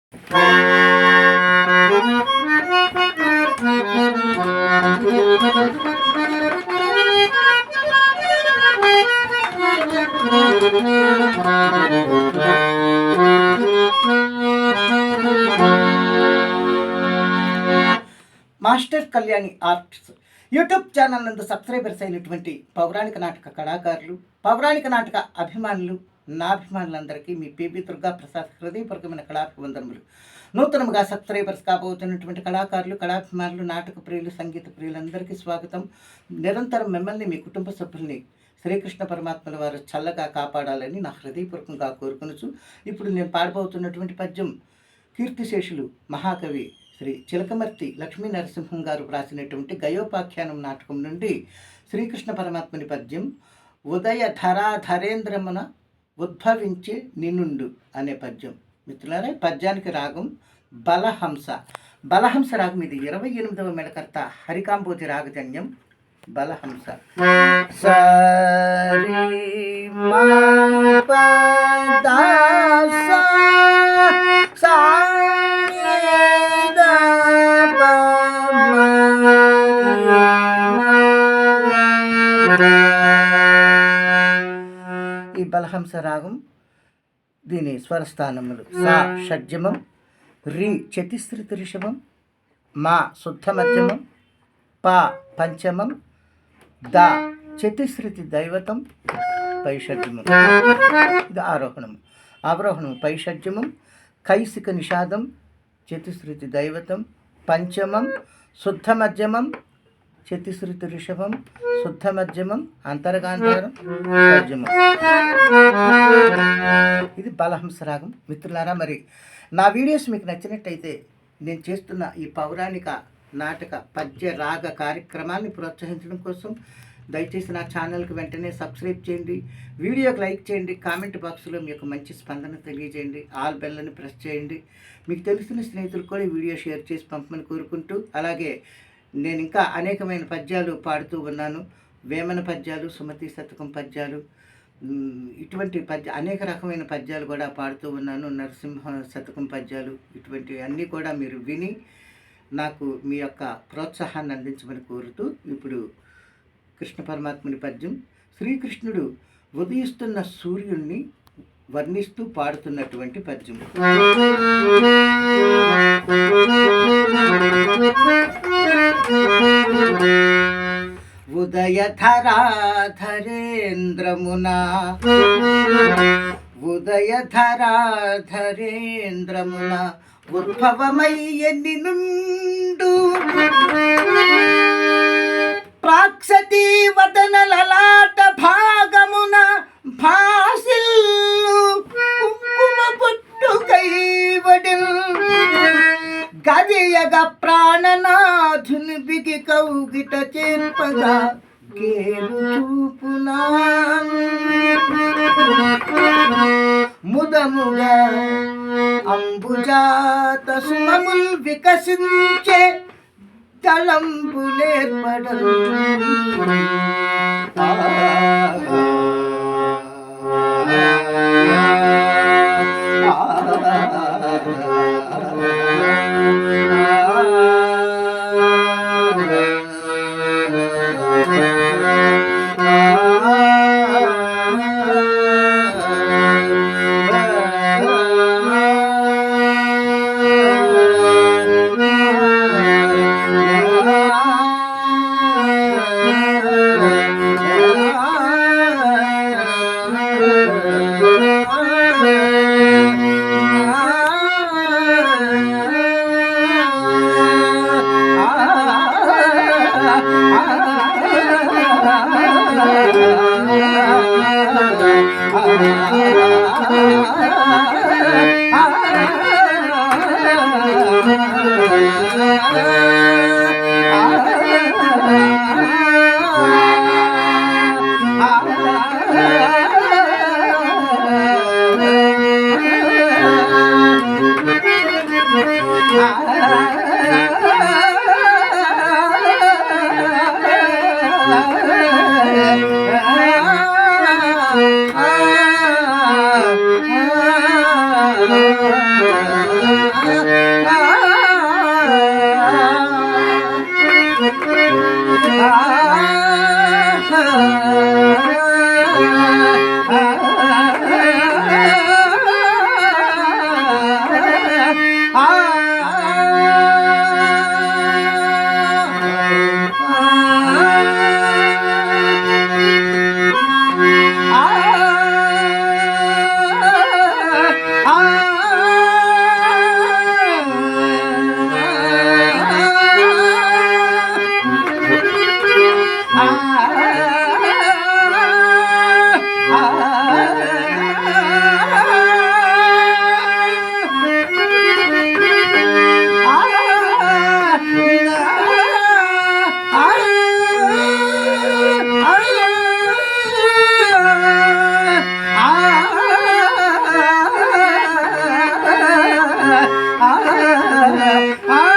Master Kalyani arts YouTube channel నందు subscribers అయినటువంటి పౌరాణిక నాటక కళాకారులు, పౌరాణిక నాటక అభిమానులు, నా అభిమానులందరికీ మీ పిబి దుర్గా ప్రసాద్ హృదయపూర్వకమైన కళాభివందనములు. నూతనముగా సబ్స్క్రైబర్స్ కాబోతున్నటువంటి కళాకారులు, కళాభిమానులు, నాటక ప్రియులు, సంగీత ప్రియులందరికీ స్వాగతం. నిరంతరం మిమ్మల్ని, మీ కుటుంబ సభ్యుల్ని శ్రీకృష్ణ పరమాత్మల వారు చల్లగా కాపాడాలని నా హృదయపూర్వకంగా కోరుకొనుచు ఇప్పుడు నేను పాడబోతున్నటువంటి పద్యం కీర్తిశేషులు మహాకవి శ్రీ చిలకమర్తి లక్ష్మీ నరసింహం గారు వ్రాసినటువంటి గయోపాఖ్యానం నాటకం నుండి శ్రీకృష్ణ పరమాత్మని పద్యం ఉదయ ధరాధరేంద్రమున ఉద్భవించే నినుండు అనే పద్యం. మిత్రులారా, పద్యానికి రాగం బలహంస. బలహంస రాగం ఇది 28వ మెడకర్త హరికాంబోజి రాగజన్యం బలహంస. సరి మా పద సా ఈ బలహంస రాగం దీని స్వరస్థానములు సా షడ్జమం, రి చతుశ్రుతి రిషభం, మా శుద్ధ మధ్యమం, పా పంచమం, ద చతుశ్రుతి దైవతం, పై షడ్జమం. ఇది ఆరోహణం. అవరోహణం పై షడ్జమం, కైసిక నిషాదం, చతుశ్రుతి దైవతం, పంచమం, శుద్ధ మధ్యమం, చతుశ్రుతి రిషభం, శుద్ధ మధ్యమం, అంతర్గాంధారం, షడ్జమం. ఇది బలహంస రాగం. మిత్రులారా, మరి నా వీడియోస్ మీకు నచ్చినట్టయితే నేను చేస్తున్న ఈ పౌరాణిక నాటక పద్య రాగ కార్యక్రమాన్ని ప్రోత్సహించడం కోసం దయచేసి నా ఛానల్కి వెంటనే సబ్స్క్రైబ్ చేయండి, వీడియోకి లైక్ చేయండి, కామెంట్ బాక్స్లో మీ యొక్క మంచి స్పందన తెలియజేయండి, ఆల్ బెల్లని ప్రెస్ చేయండి. మీకు తెలిసిన స్నేహితులు కూడా ఈ వీడియో షేర్ చేసి పంపమని కోరుకుంటూ, అలాగే నేను ఇంకా అనేకమైన పద్యాలు పాడుతూ ఉన్నాను. వేమన పద్యాలు, సుమతి శతకం పద్యాలు, ఇటువంటి అనేక రకమైన పద్యాలు కూడా పాడుతూ ఉన్నాను. నరసింహ శతకం పద్యాలు, ఇటువంటి అన్నీ కూడా మీరు విని నాకు మీ యొక్క ప్రోత్సాహాన్ని అందించమని కోరుతూ ఇప్పుడు కృష్ణ పరమాత్ముని పద్యం శ్రీకృష్ణుడు ఉదయిస్తున్న సూర్యుణ్ణి వర్ణిస్తూ పాడుతున్నటువంటి పద్యం. ఉదయ ధరాధరేంద్రమునా, ఉదయ ధరాధరేంద్రమునా ఉద్భవమయ్య నినుండు ప్రాక్షతి వదన లలాట భాగమున భాసిల్లు కుంకుమ పొట్టు కైవడిల్ గదియగ ప్రాణనాథుని బిగి కౌగిట చేర్పగా గేరు చూపునా ముదముగా అంబుజాత సుమముల్ వికసించే తలంబులేర్పడలు ఆ